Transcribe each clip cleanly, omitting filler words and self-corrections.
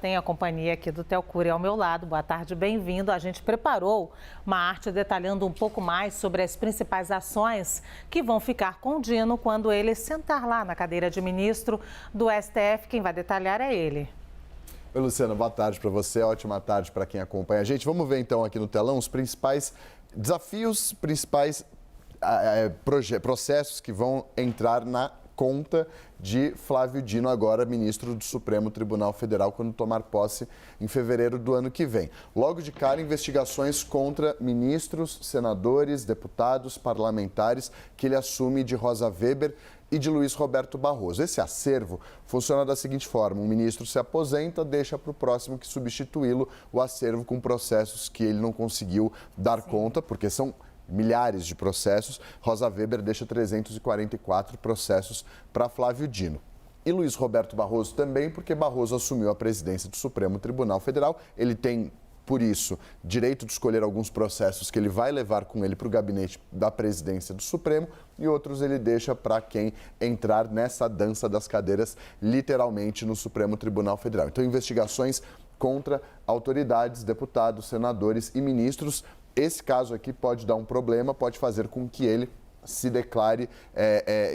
Tem a companhia aqui do Theo Cury ao meu lado. Boa tarde, bem-vindo. A gente preparou uma arte detalhando um pouco mais sobre as principais ações que vão ficar com o Dino quando ele sentar lá na cadeira de ministro do STF. Quem vai detalhar é ele. Oi, Luciana, boa tarde para você, ótima tarde para quem acompanha a gente. Vamos ver então aqui no telão os principais desafios, principais processos que vão entrar na conta de Flávio Dino, agora ministro do Supremo Tribunal Federal, quando tomar posse em fevereiro do ano que vem. Logo de cara, investigações contra ministros, senadores, deputados, parlamentares que ele assume de Rosa Weber e de Luiz Roberto Barroso. Esse acervo funciona da seguinte forma: um ministro se aposenta, deixa para o próximo que substituí-lo o acervo com processos que ele não conseguiu dar conta, porque são milhares de processos. Rosa Weber deixa 344 processos para Flávio Dino. E Luiz Roberto Barroso também, porque Barroso assumiu a presidência do Supremo Tribunal Federal. Ele tem, por isso, direito de escolher alguns processos que ele vai levar com ele para o gabinete da presidência do Supremo e outros ele deixa para quem entrar nessa dança das cadeiras, literalmente, no Supremo Tribunal Federal. Então, investigações contra autoridades, deputados, senadores e ministros. Esse caso aqui pode dar um problema, pode fazer com que ele se declare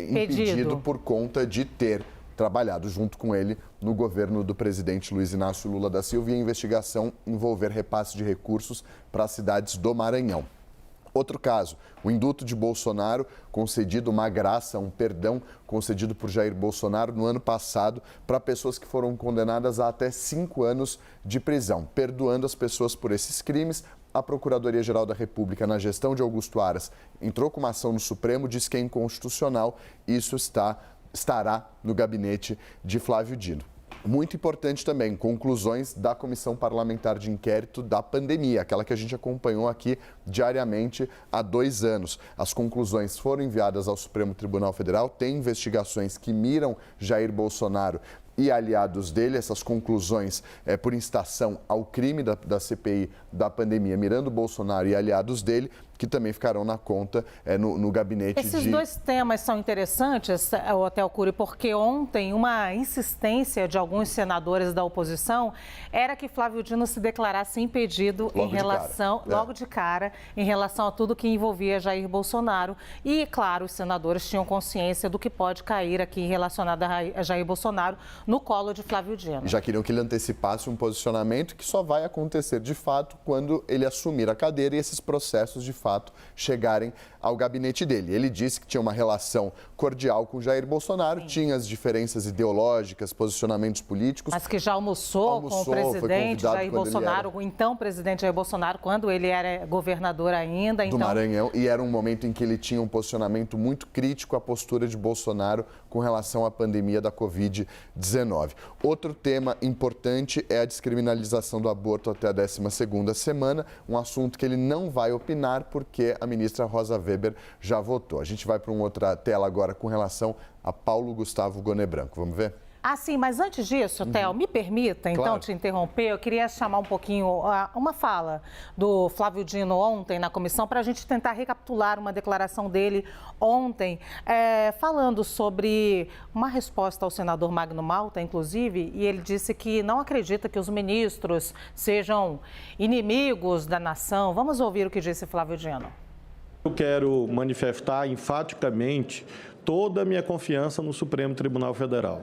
impedido por conta de ter trabalhado junto com ele no governo do presidente Luiz Inácio Lula da Silva e a investigação envolver repasse de recursos para as cidades do Maranhão. Outro caso, o indulto de Bolsonaro, concedido uma graça, um perdão concedido por Jair Bolsonaro no ano passado para pessoas que foram condenadas a até 5 anos de prisão. Perdoando as pessoas por esses crimes, a Procuradoria-Geral da República, na gestão de Augusto Aras, entrou com uma ação no Supremo, diz que é inconstitucional e isso estará no gabinete de Flávio Dino. Muito importante também, conclusões da Comissão Parlamentar de Inquérito da pandemia, aquela que a gente acompanhou aqui diariamente há 2 anos. As conclusões foram enviadas ao Supremo Tribunal Federal, tem investigações que miram Jair Bolsonaro e aliados dele, essas conclusões por incitação ao crime da CPI da pandemia, mirando Bolsonaro e aliados dele, que também ficarão na conta no gabinete Esses dois temas são interessantes, Theo Cury, porque ontem uma insistência de alguns senadores da oposição era que Flávio Dino se declarasse impedido logo de cara, em relação a tudo que envolvia Jair Bolsonaro. E, claro, os senadores tinham consciência do que pode cair aqui relacionado a Jair Bolsonaro no colo de Flávio Dino. Já queriam que ele antecipasse um posicionamento que só vai acontecer de fato quando ele assumir a cadeira e esses processos de fato chegarem ao gabinete dele. Ele disse que tinha uma relação cordial com Jair Bolsonaro, tinha as diferenças ideológicas, posicionamentos políticos. Mas que já almoçou com o presidente Jair Bolsonaro, o então presidente Jair Bolsonaro, quando ele era governador ainda. Do Maranhão, e era um momento em que ele tinha um posicionamento muito crítico à postura de Bolsonaro com relação à pandemia da Covid-19. Outro tema importante é a descriminalização do aborto até a 12ª semana, um assunto que ele não vai opinar porque a ministra Rosa Weber já votou. A gente vai para uma outra tela agora com relação a Paulo Gustavo Goné Branco. Vamos ver? Ah, sim, mas antes disso, Theo, me permita, então, claro, te interromper. Eu queria chamar um pouquinho uma fala do Flávio Dino ontem na comissão para a gente tentar recapitular uma declaração dele ontem, falando sobre uma resposta ao senador Magno Malta, inclusive, e ele disse que não acredita que os ministros sejam inimigos da nação. Vamos ouvir o que disse Flávio Dino. Eu quero manifestar enfaticamente toda a minha confiança no Supremo Tribunal Federal.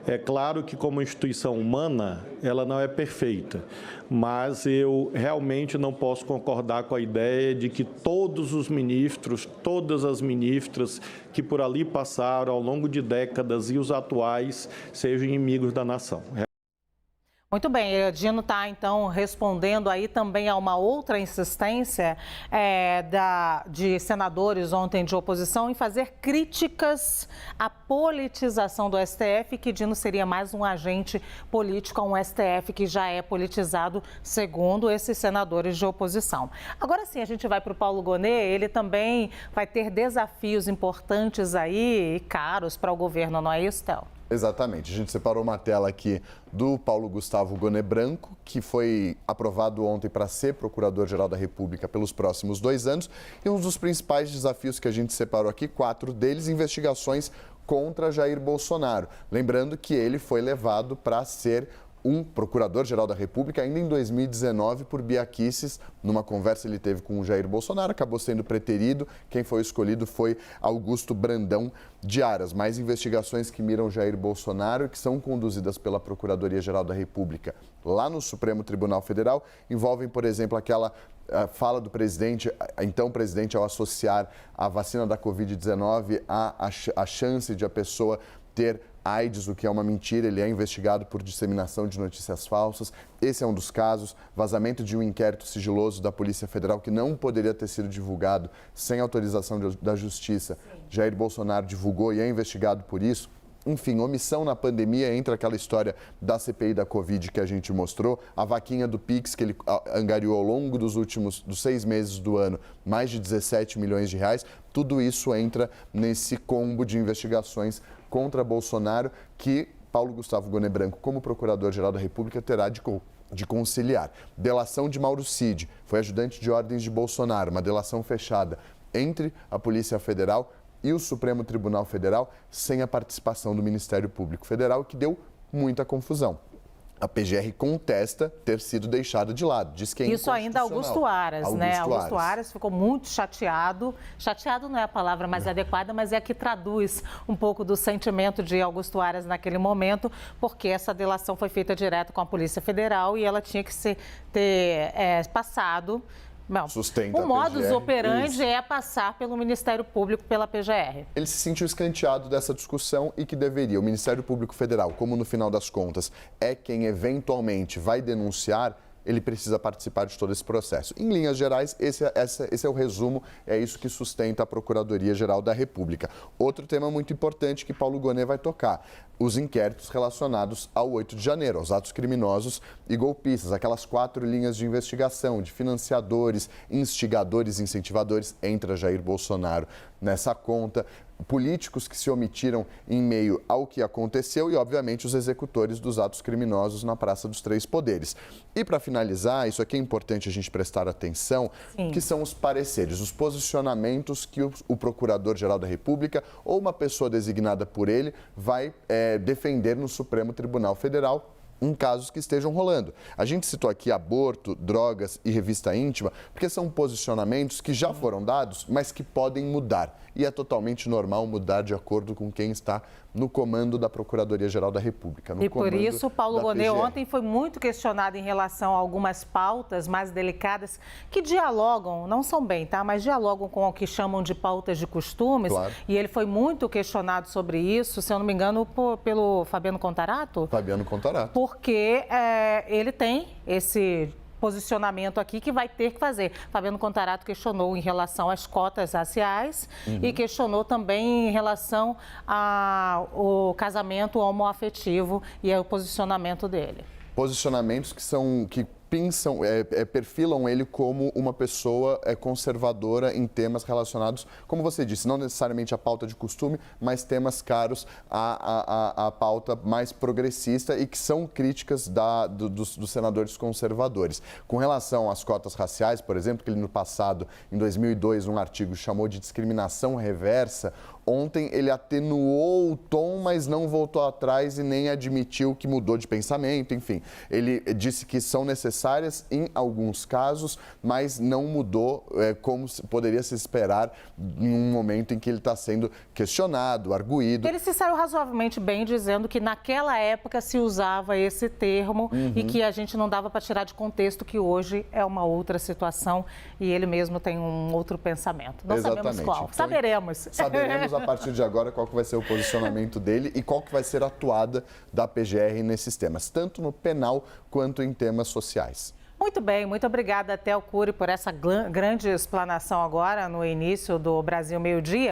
É claro que, como instituição humana, ela não é perfeita, mas eu realmente não posso concordar com a ideia de que todos os ministros, todas as ministras que por ali passaram ao longo de décadas e os atuais sejam inimigos da nação. Muito bem, Dino está, então, respondendo aí também a uma outra insistência de senadores ontem de oposição em fazer críticas à politização do STF, que Dino seria mais um agente político a um STF que já é politizado, segundo esses senadores de oposição. Agora sim, a gente vai para o Paulo Goné, ele também vai ter desafios importantes aí e caros para o governo, não é isso, Theo? Exatamente. A gente separou uma tela aqui do Paulo Gustavo Goné Branco, que foi aprovado ontem para ser Procurador-Geral da República pelos próximos 2 anos. E um dos principais desafios que a gente separou aqui, 4 deles, investigações contra Jair Bolsonaro. Lembrando que ele foi levado para ser um procurador-geral da República ainda em 2019 por Bia Kicis. Numa conversa ele teve com o Jair Bolsonaro, acabou sendo preterido. Quem foi escolhido foi Augusto Brandão de Aras. Mais investigações que miram Jair Bolsonaro e que são conduzidas pela Procuradoria-Geral da República lá no Supremo Tribunal Federal envolvem, por exemplo, aquela fala do presidente, então presidente, ao associar a vacina da Covid-19 à chance de a pessoa ter AIDS, o que é uma mentira. Ele é investigado por disseminação de notícias falsas. Esse é um dos casos. Vazamento de um inquérito sigiloso da Polícia Federal que não poderia ter sido divulgado sem autorização da Justiça. Jair Bolsonaro divulgou e é investigado por isso. Enfim, omissão na pandemia, entra aquela história da CPI da Covid que a gente mostrou, a vaquinha do Pix que ele angariou ao longo dos 6 meses do ano, mais de 17 milhões de reais. Tudo isso entra nesse combo de investigações contra Bolsonaro que Paulo Gustavo Gonet Branco, como Procurador-Geral da República, terá de conciliar. Delação de Mauro Cid, foi ajudante de ordens de Bolsonaro, uma delação fechada entre a Polícia Federal e o Supremo Tribunal Federal, sem a participação do Ministério Público Federal, que deu muita confusão. A PGR contesta ter sido deixada de lado, diz que é isso ainda Augusto Aras, né? Augusto Aras ficou muito chateado. Chateado não é a palavra mais adequada, mas é a que traduz um pouco do sentimento de Augusto Aras naquele momento, porque essa delação foi feita direto com a Polícia Federal e ela tinha que ter passado. Não, o modus operandi é passar pelo Ministério Público, pela PGR. Ele se sentiu escanteado dessa discussão e que deveria. O Ministério Público Federal, como no final das contas é quem eventualmente vai denunciar, ele precisa participar de todo esse processo. Em linhas gerais, esse é o resumo, é isso que sustenta a Procuradoria-Geral da República. Outro tema muito importante que Paulo Gonet vai tocar, os inquéritos relacionados ao 8 de janeiro, aos atos criminosos e golpistas, aquelas 4 linhas de investigação de financiadores, instigadores, incentivadores, entra Jair Bolsonaro nessa conta, políticos que se omitiram em meio ao que aconteceu e, obviamente, os executores dos atos criminosos na Praça dos Três Poderes. E, para finalizar, isso aqui é importante a gente prestar atenção, que são os pareceres, os posicionamentos que o Procurador-Geral da República ou uma pessoa designada por ele vai defender no Supremo Tribunal Federal em casos que estejam rolando. A gente citou aqui aborto, drogas e revista íntima, porque são posicionamentos que já foram dados, mas que podem mudar. E é totalmente normal mudar de acordo com quem está no comando da Procuradoria-Geral da República. E por isso, Paulo Gonet ontem foi muito questionado em relação a algumas pautas mais delicadas que dialogam, não são bem, tá? Mas dialogam com o que chamam de pautas de costumes. Claro. E ele foi muito questionado sobre isso, se eu não me engano, pelo Fabiano Contarato. Fabiano Contarato. Porque ele tem esse posicionamento aqui que vai ter que fazer. Fabiano Contarato questionou em relação às cotas raciais e questionou também em relação ao casamento homoafetivo e ao posicionamento dele. Posicionamentos que perfilam ele como uma pessoa conservadora em temas relacionados, como você disse, não necessariamente à pauta de costume, mas temas caros à pauta mais progressista e que são críticas dos senadores conservadores. Com relação às cotas raciais, por exemplo, que ele no passado, em 2002, um artigo chamou de discriminação reversa, ontem ele atenuou o tom, mas não voltou atrás e nem admitiu que mudou de pensamento, enfim. Ele disse que são necessárias em alguns casos, mas não mudou como poderia se esperar em um momento em que ele está sendo questionado, arguído. Ele se saiu razoavelmente bem dizendo que naquela época se usava esse termo e que a gente não dava para tirar de contexto que hoje é uma outra situação e ele mesmo tem um outro pensamento. Não sabemos qual. Então, saberemos. Saberemos a partir de agora qual que vai ser o posicionamento dele e qual que vai ser a atuada da PGR nesses temas, tanto no penal quanto em temas sociais. Muito bem, muito obrigada, Théo Cury, por essa grande explanação agora no início do Brasil Meio Dia.